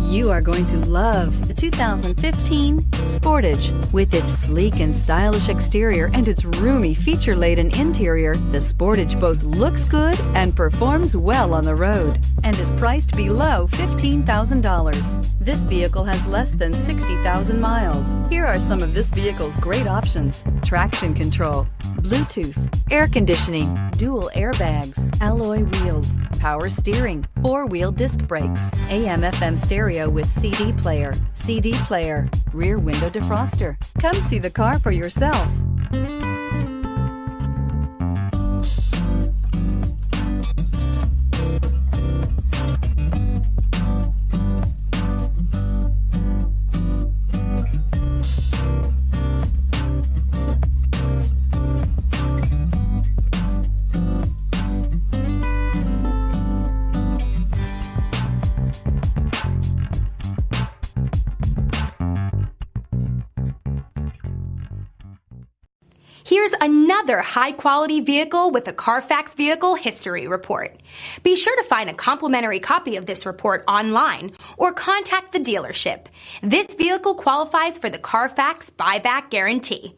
You are going to love the 2015 Sportage. With its sleek and stylish exterior and its roomy feature-laden interior, the Sportage both looks good and performs well on the road and is priced below $15,000. This vehicle has less than 60,000 miles. Here are some of this vehicle's great options: traction control, Bluetooth, air conditioning, dual airbags, alloy wheels, power steering, four-wheel disc brakes, AM/FM stereo with CD player, rear window defroster. Come see the car for yourself. Here's another high-quality vehicle with a CARFAX Vehicle History Report. Be sure to find a complimentary copy of this report online or contact the dealership. This vehicle qualifies for the CARFAX Buyback Guarantee.